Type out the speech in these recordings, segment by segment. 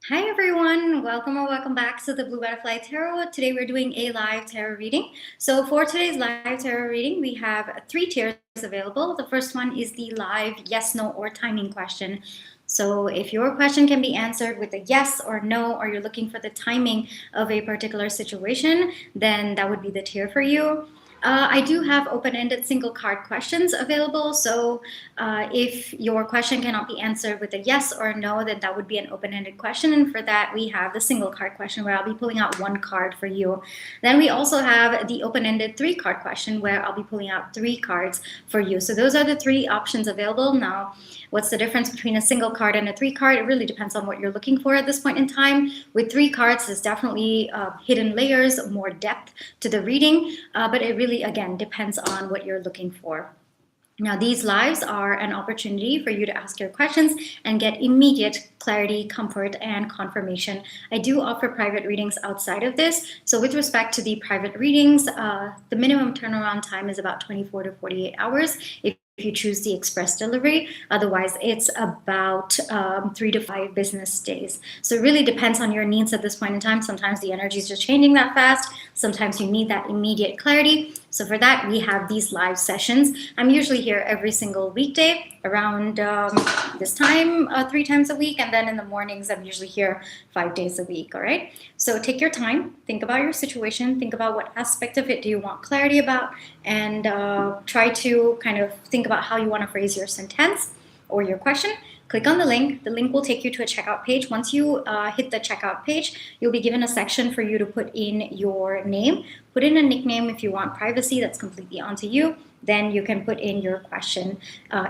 Hi everyone, welcome or welcome back to the Blue Butterfly Tarot. Today we're doing a live tarot reading. So for today's live tarot reading, we have three tiers available. The first one is the live yes, no, or timing question. So if your question can be answered with a yes or no, or you're looking for the timing of a particular situation, then that would be the tier for you. I do have open-ended single card questions available. So if your question cannot be answered with a yes or a no, then that would be an open-ended question. And for that, we have the single card question where I'll be pulling out one card for you. Then we also have the open-ended three-card question where I'll be pulling out three cards for you. So those are the three options available. Now, what's the difference between a single card and a three card? It really depends on what you're looking for at this point in time. With three cards, there's definitely hidden layers, more depth to the reading, but it really, again, depends on what you're looking for. Now, these lives are an opportunity for you to ask your questions and get immediate clarity, comfort, and confirmation. I do offer private readings outside of this. So with respect to the private readings, the minimum turnaround time is about 24 to 48 hours if you choose the express delivery. Otherwise, it's about 3 to 5 business days. So it really depends on your needs at this point in time. Sometimes the energy is just changing that fast. Sometimes you need that immediate clarity. So for that, we have these live sessions. I'm usually here every single weekday around this time, 3 times a week. And then in the mornings, I'm usually here 5 days a week. All right. So take your time, think about your situation, think about what aspect of it do you want clarity about, and try to kind of think about how you want to phrase your sentence or your question. Click on the link. The link will take you to a checkout page. Once you hit the checkout page, you'll be given a section for you to put in your name. Put in a nickname if you want privacy. That's completely onto you. Then you can put in your question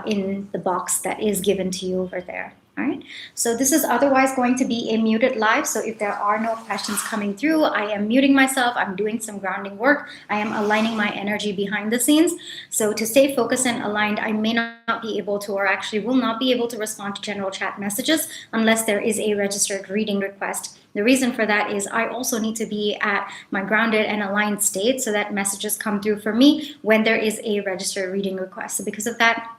in the box that is given to you over there. All right. So this is otherwise going to be a muted live. So if there are no questions coming through, I am muting myself. I'm doing some grounding work. I am aligning my energy behind the scenes. So to stay focused and aligned, I may not be able to, or actually will not be able to respond to general chat messages unless there is a registered reading request. The reason for that is I also need to be at my grounded and aligned state so that messages come through for me when there is a registered reading request. So because of that,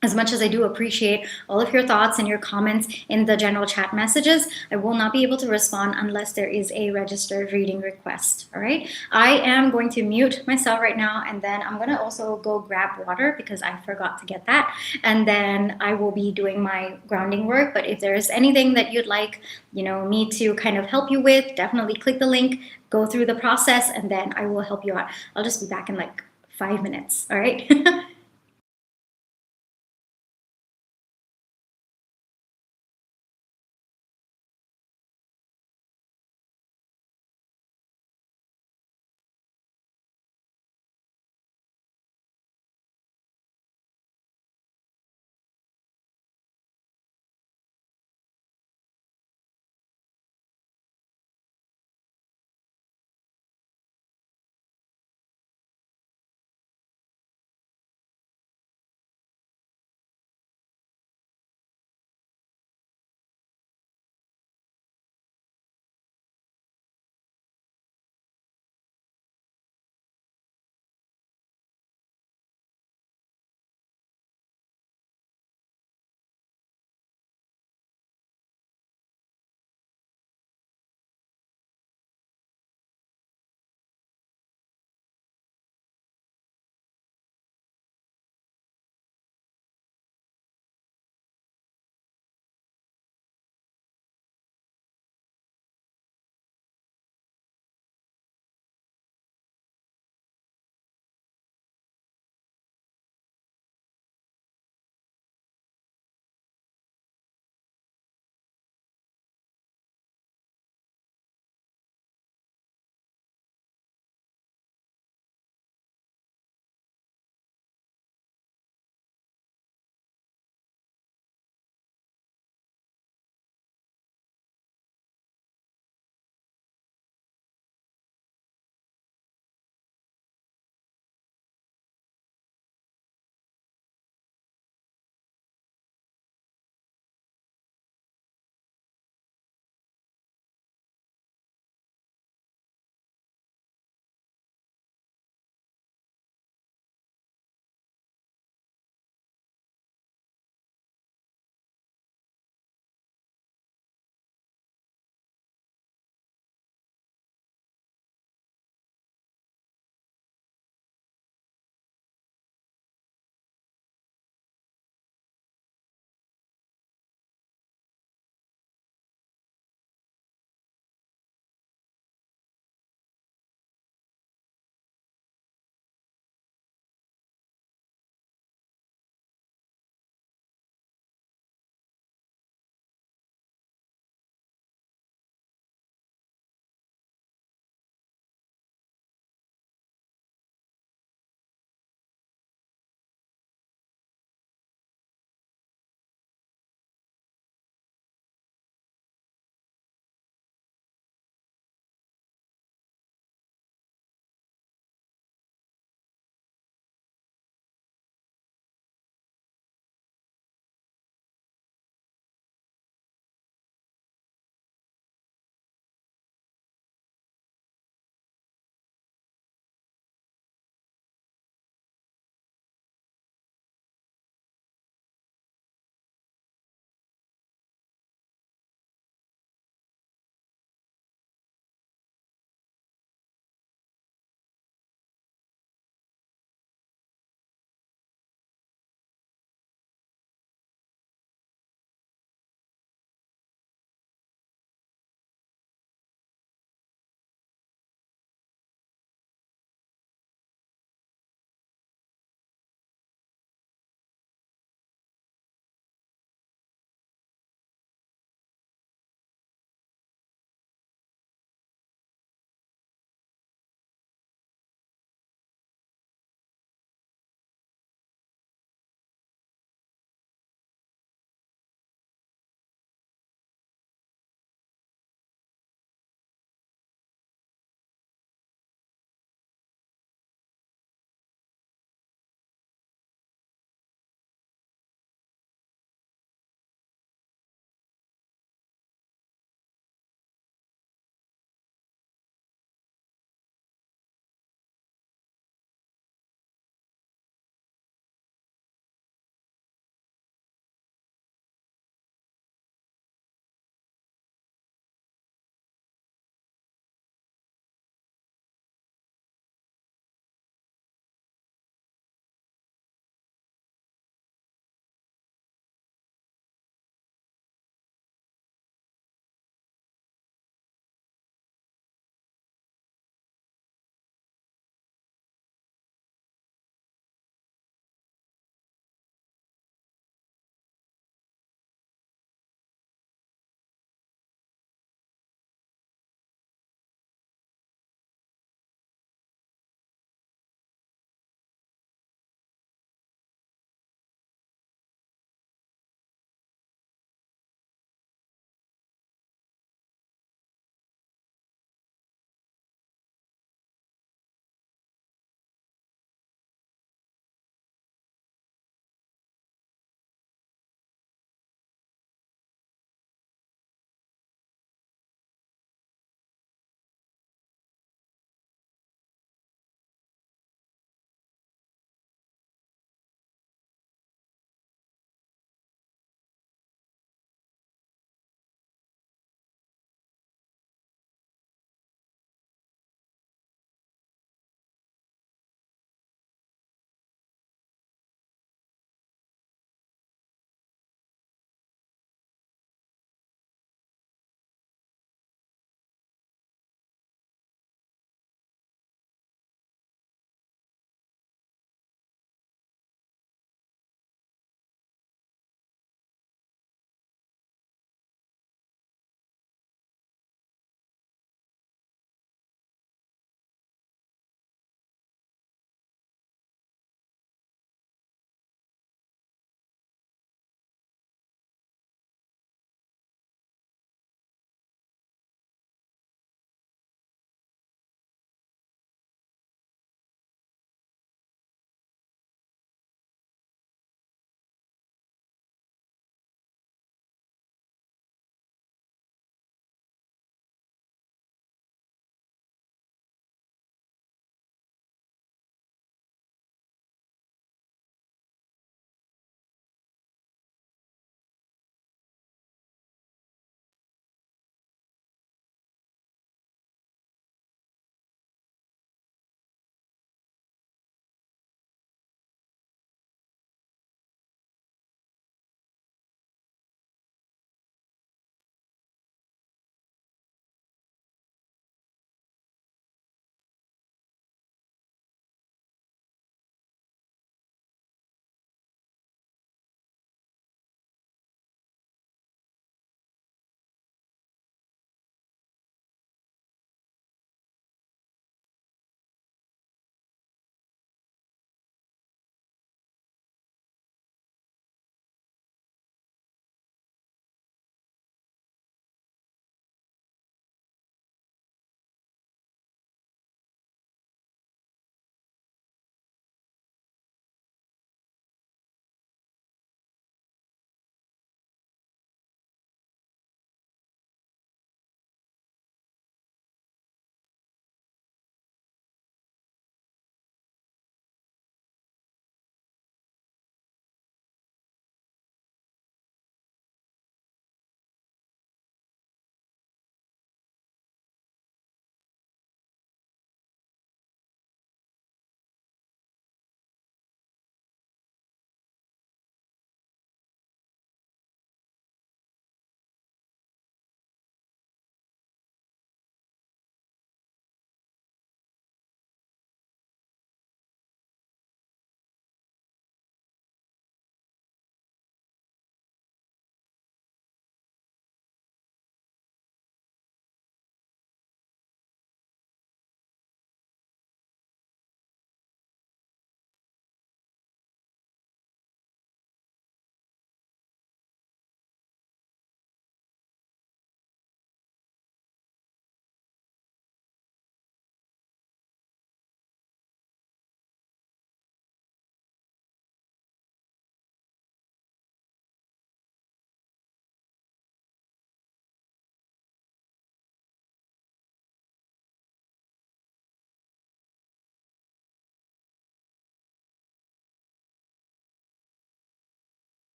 as much as I do appreciate all of your thoughts and your comments in the general chat messages, I will not be able to respond unless there is a registered reading request. All right. I am going to mute myself right now, and then I'm going to also go grab water because I forgot to get that. And then I will be doing my grounding work. But if there is anything that you'd like, me to kind of help you with, definitely click the link, go through the process, and then I will help you out. I'll just be back in like 5 minutes. All right.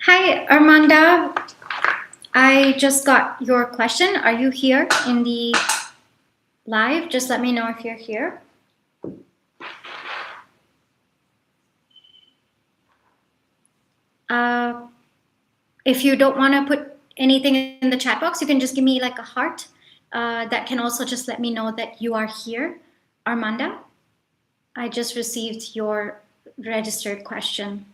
Hi, Armanda. I just got your question. Are you here in the live? Just let me know if you're here. If you don't want to put anything in the chat box, you can just give me like a heart. That can also just let me know that you are here, Armanda. I just received your registered question.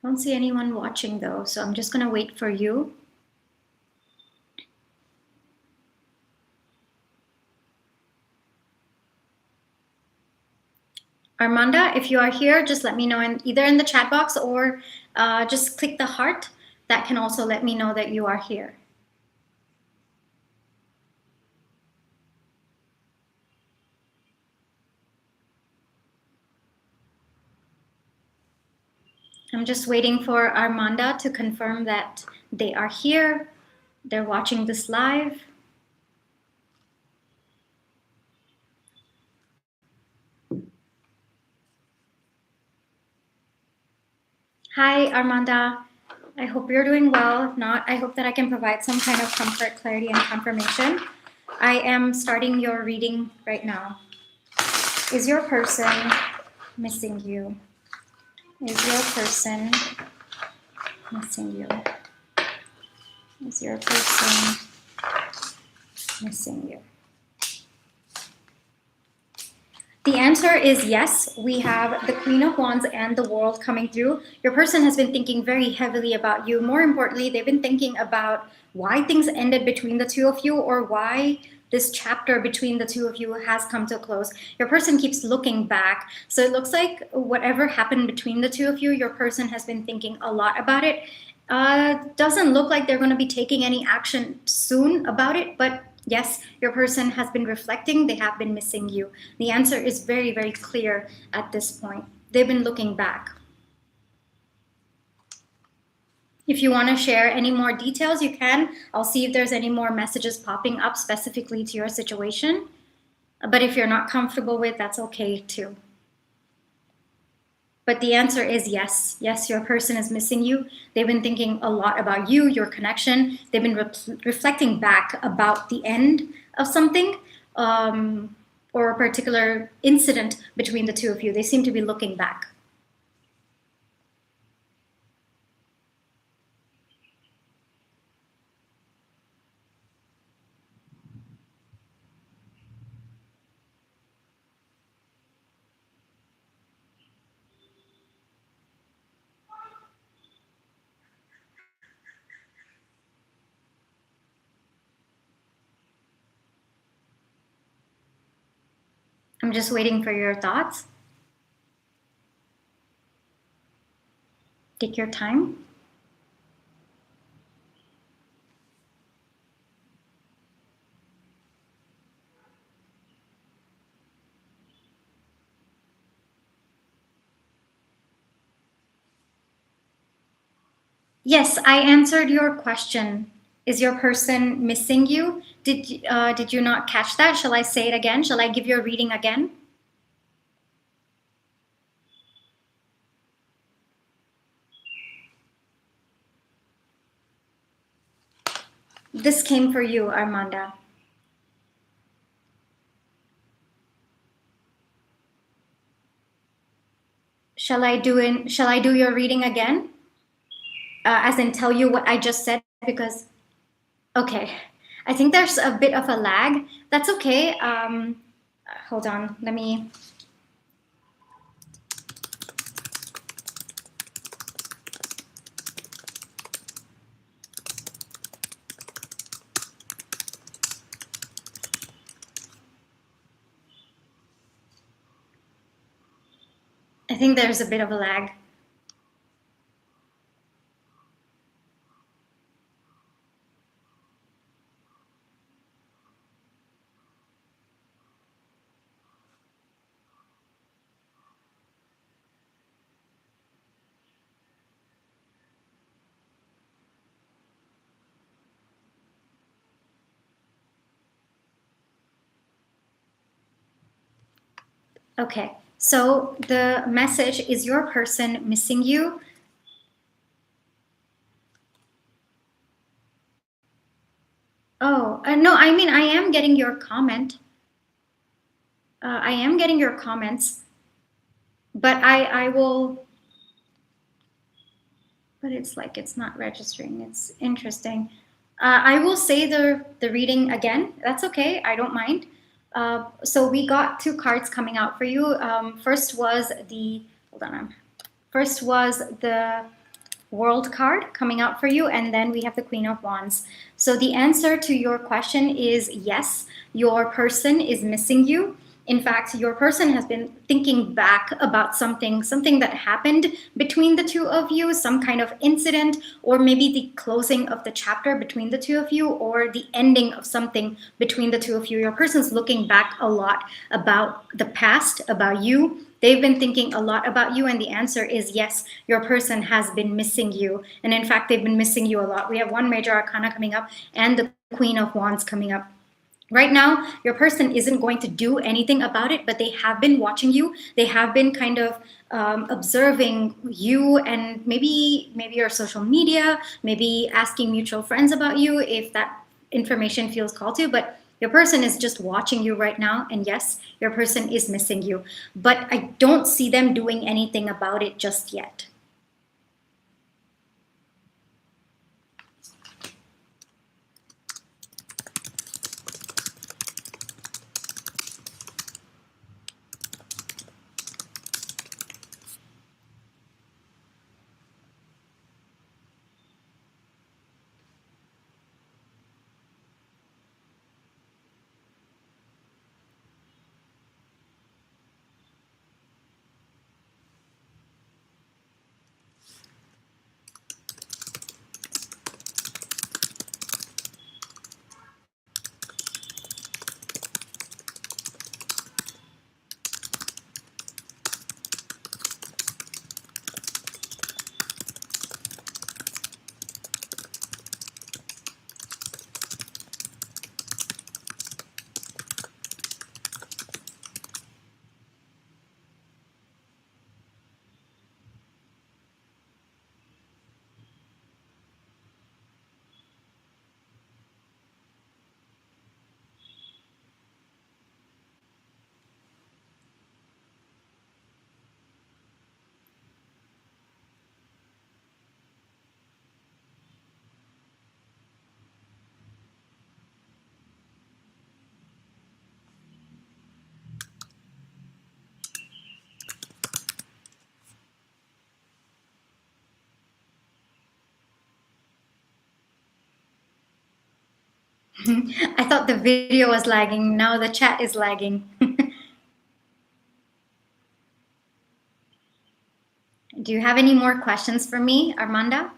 I don't see anyone watching though, so I'm just gonna wait for you. Armanda, if you are here, just let me know either in the chat box or just click the heart. That can also let me know that you are here. I'm just waiting for Armanda to confirm that they are here. They're watching this live. Hi, Armanda. I hope you're doing well. If not, I hope that I can provide some kind of comfort, clarity, and confirmation. I am starting your reading right now. Is your person missing you? Is your person missing you? Is your person missing you? The answer is yes. We have the Queen of Wands and the World coming through. Your person has been thinking very heavily about you. More importantly, they've been thinking about why things ended between the two of you, or why this chapter between the two of you has come to a close. Your person keeps looking back. So it looks like whatever happened between the two of you, your person has been thinking a lot about it. Doesn't look like they're going to be taking any action soon about it, but yes, your person has been reflecting. They have been missing you. The answer is very, very clear at this point. They've been looking back. If you want to share any more details, you can. I'll see if there's any more messages popping up specifically to your situation. But if you're not comfortable with, that's okay too. But the answer is yes. Yes, your person is missing you. They've been thinking a lot about you, your connection. They've been reflecting back about the end of something, or a particular incident between the two of you. They seem to be looking back. I'm just waiting for your thoughts. Take your time. Yes, I answered your question. Is your person missing you? Did you not catch that? Shall I say it again? Shall I give you a reading again? This came for you, Armanda. Shall I do your reading again? As in tell you what I just said, because okay, I think there's a bit of a lag. That's okay. Hold on, let me. I think there's a bit of a lag. Okay, so the message is your person missing you. Oh, no, I mean, I am getting your comment. I am getting your comments, but I will, but it's like it's not registering. It's interesting. I will say the reading again. That's okay. I don't mind. So we got two cards coming out for you. First was the, hold on. First was the World card coming out for you, and then we have the Queen of Wands. So the answer to your question is yes, your person is missing you. In fact, your person has been thinking back about something that happened between the two of you, some kind of incident, or maybe the closing of the chapter between the two of you, or the ending of something between the two of you. Your person's looking back a lot about the past, about you. They've been thinking a lot about you, and the answer is yes, your person has been missing you. And in fact, they've been missing you a lot. We have one major arcana coming up and the Queen of Wands coming up. Right now, your person isn't going to do anything about it, but they have been watching you. They have been kind of observing you, and maybe your social media, maybe asking mutual friends about you if that information feels called to. But your person is just watching you right now, and yes, your person is missing you. But I don't see them doing anything about it just yet. I thought the video was lagging. Now the chat is lagging. Do you have any more questions for me, Armanda?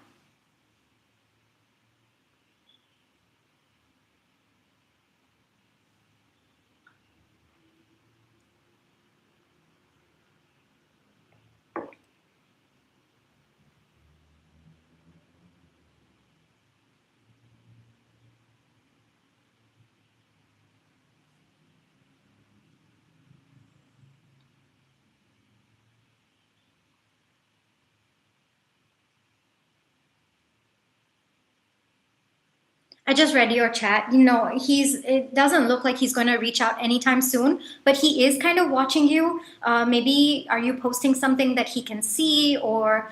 I just read your chat. You know, it doesn't look like he's going to reach out anytime soon, but he is kind of watching you. Maybe are you posting something that he can see, or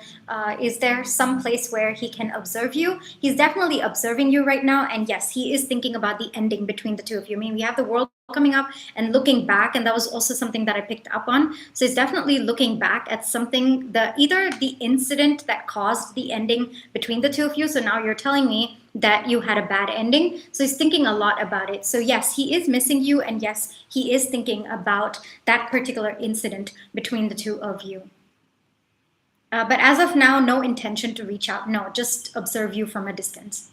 is there some place where he can observe you? He's definitely observing you right now. And yes, he is thinking about the ending between the two of you. I mean, we have the world coming up and looking back, and that was also something that I picked up on. So he's definitely looking back at something, either the incident that caused the ending between the two of you. So now you're telling me that you had a bad ending. So he's thinking a lot about it. So yes, he is missing you, and yes, he is thinking about that particular incident between the two of you. But as of now, no intention to reach out. No, just observe you from a distance.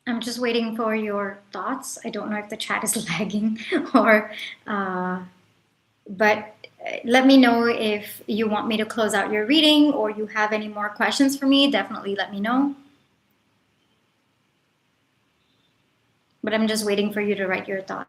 I'm just waiting for your thoughts. I don't know if the chat is lagging or, but let me know if you want me to close out your reading or you have any more questions for me. Definitely let me know. But I'm just waiting for you to write your thoughts.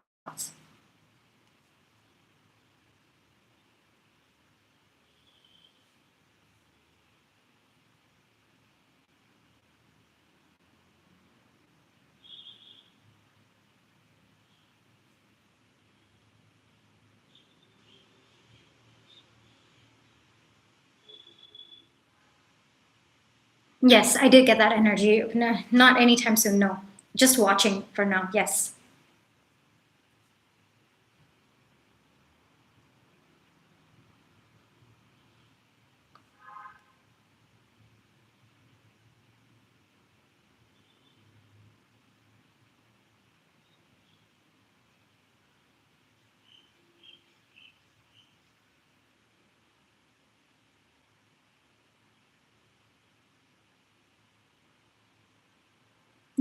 Yes, I did get that energy. No, not anytime soon, no. Just watching for now, yes.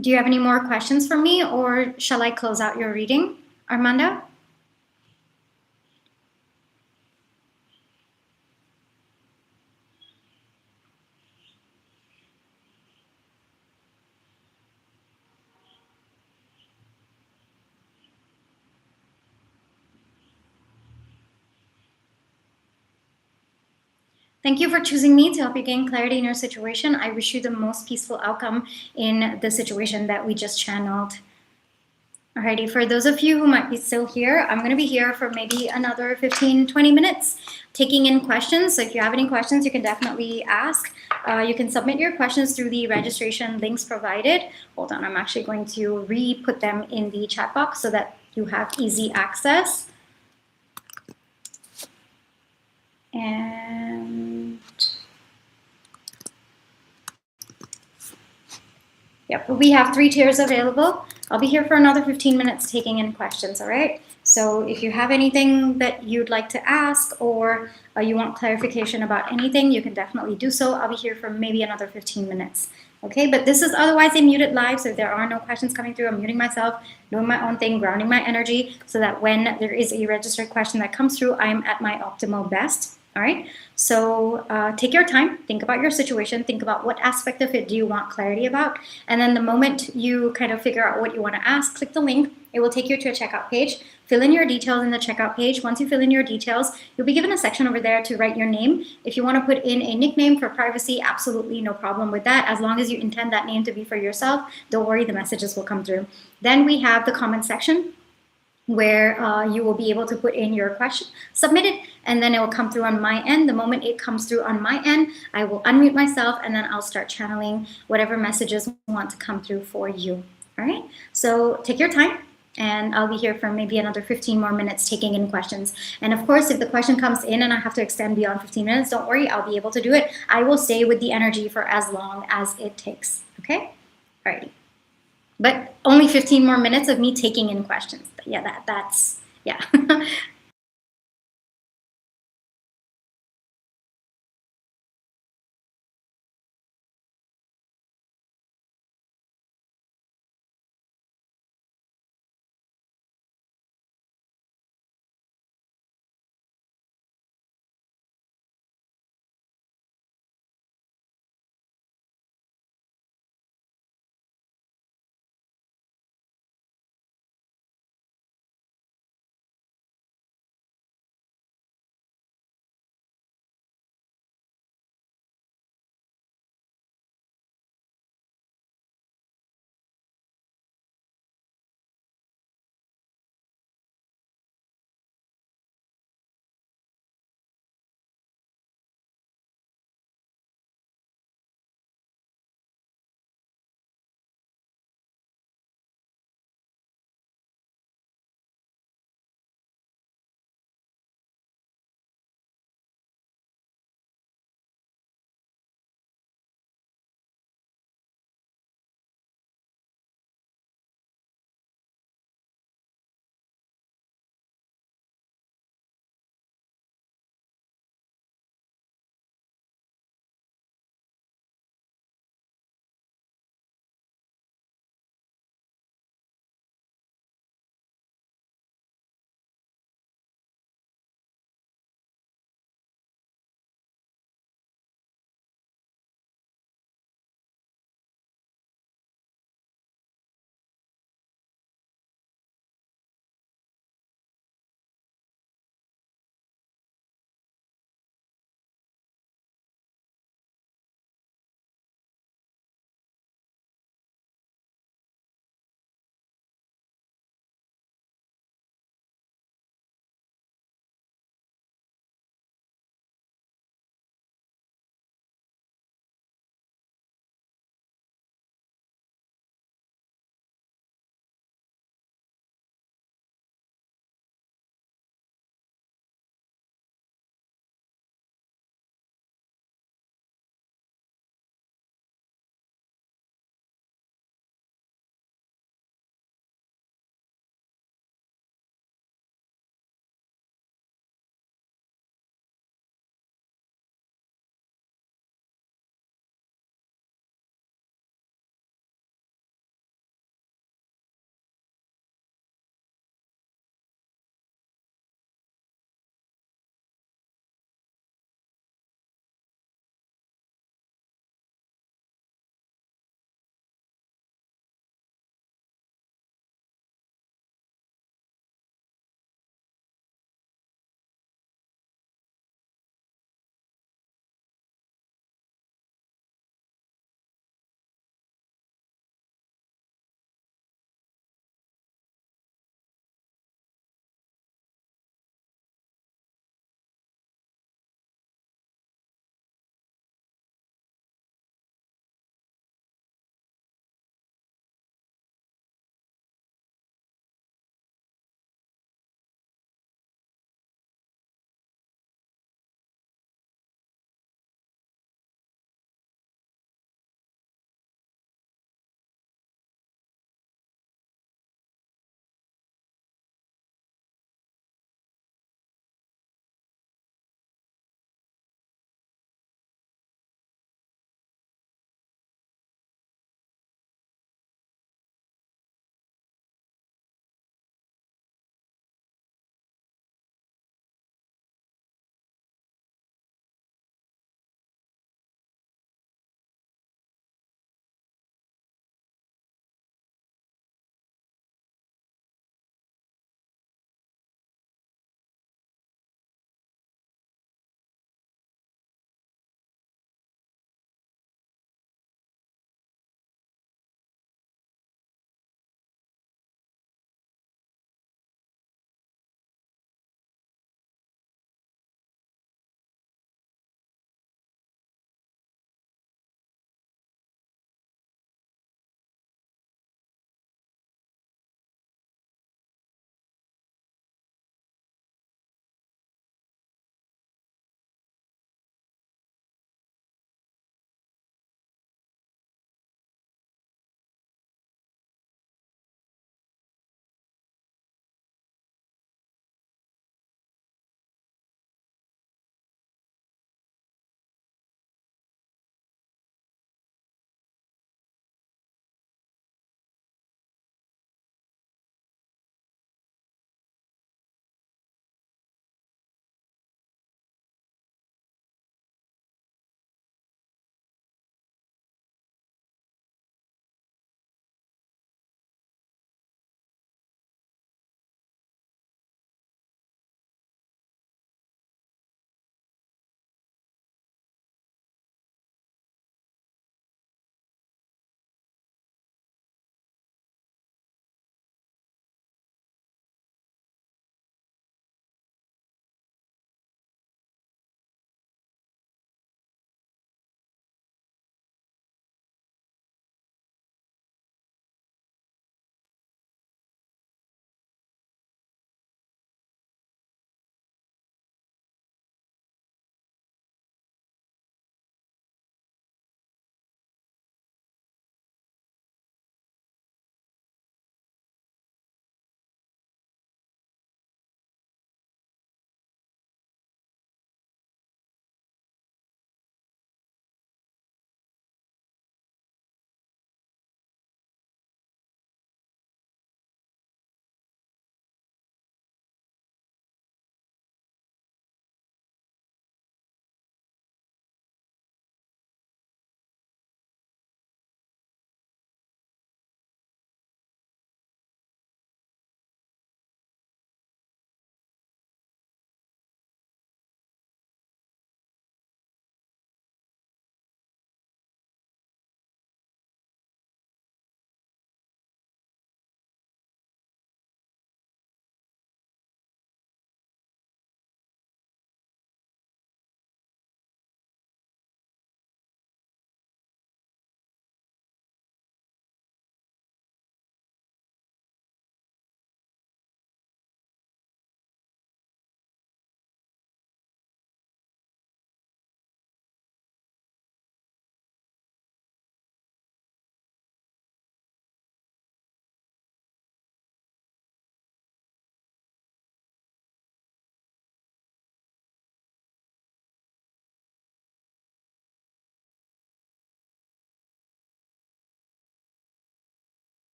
Do you have any more questions for me or shall I close out your reading, Armando? Thank you for choosing me to help you gain clarity in your situation. I wish you the most peaceful outcome in the situation that we just channeled. Alrighty, for those of you who might be still here, I'm going to be here for maybe another 15-20 minutes taking in questions. So if you have any questions, you can definitely ask. You can submit your questions through the registration links provided. Hold on, I'm actually going to re-put them in the chat box so that you have easy access. And yep, we have 3 tiers available. I'll be here for another 15 minutes taking in questions, all right? So if you have anything that you'd like to ask or you want clarification about anything, you can definitely do so. I'll be here for maybe another 15 minutes, okay? But this is otherwise a muted live, so if there are no questions coming through, I'm muting myself, doing my own thing, grounding my energy, so that when there is a registered question that comes through, I'm at my optimal best. All right, so take your time, think about your situation, think about what aspect of it do you want clarity about, and then the moment you kind of figure out what you want to ask, click the link. It will take you to a checkout page. Fill in your details in the checkout page. Once you fill in your details, you'll be given a section over there to write your name. If you want to put in a nickname for privacy, absolutely no problem with that. As long as you intend that name to be for yourself, don't worry, the messages will come through. Then we have the comment section, where you will be able to put in your question, submit it, and then it will come through on my end. The moment it comes through on my end, I will unmute myself and then I'll start channeling whatever messages want to come through for you. All right, so take your time and I'll be here for maybe another 15 more minutes taking in questions. And of course, if the question comes in and I have to extend beyond 15 minutes, don't worry, I'll be able to do it. I will stay with the energy for as long as it takes, okay? All righty. But only 15 more minutes of me taking in questions. But yeah, that's, yeah.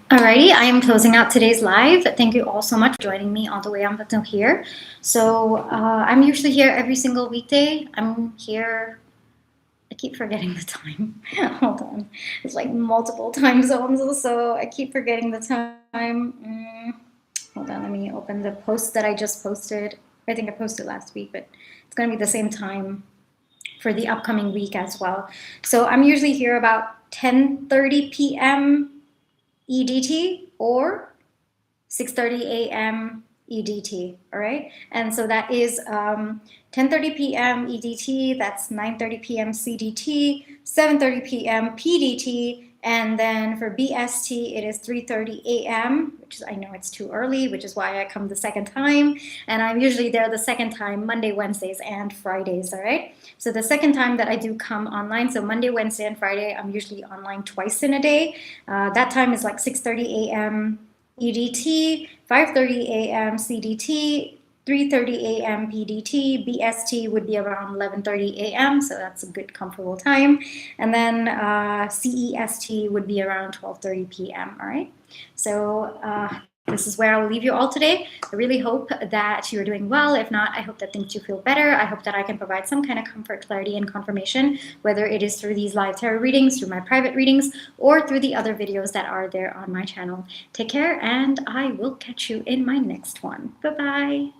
Alrighty, I am closing out today's live. Thank you all so much for joining me all the way up until here. So I'm usually here every single weekday. I'm here, I keep forgetting the time. Hold on. It's like multiple time zones, so I keep forgetting the time. Hold on, let me open the post that I just posted. I think I posted last week, but it's going to be the same time for the upcoming week as well. So I'm usually here about 10:30 p.m. EDT or 6:30 a.m. EDT, all right? And so that is 10:30 p.m. EDT, that's 9:30 p.m. CDT, 7:30 p.m. PDT, and then for BST, it is 3:30 a.m., which is, I know it's too early, which is why I come the second time. And I'm usually there the second time, Monday, Wednesdays, and Fridays, all right? So the second time that I do come online, so Monday, Wednesday, and Friday, I'm usually online twice in a day. That time is like 6:30 a.m. EDT, 5:30 a.m. CDT, 3:30 a.m. PDT, BST would be around 11:30 a.m., so that's a good comfortable time. And then CEST would be around 12:30 p.m., all right? So this is where I'll leave you all today. I really hope that you're doing well. If not, I hope that things you feel better. I hope that I can provide some kind of comfort, clarity, and confirmation, whether it is through these live tarot readings, through my private readings, or through the other videos that are there on my channel. Take care, and I will catch you in my next one. Bye-bye.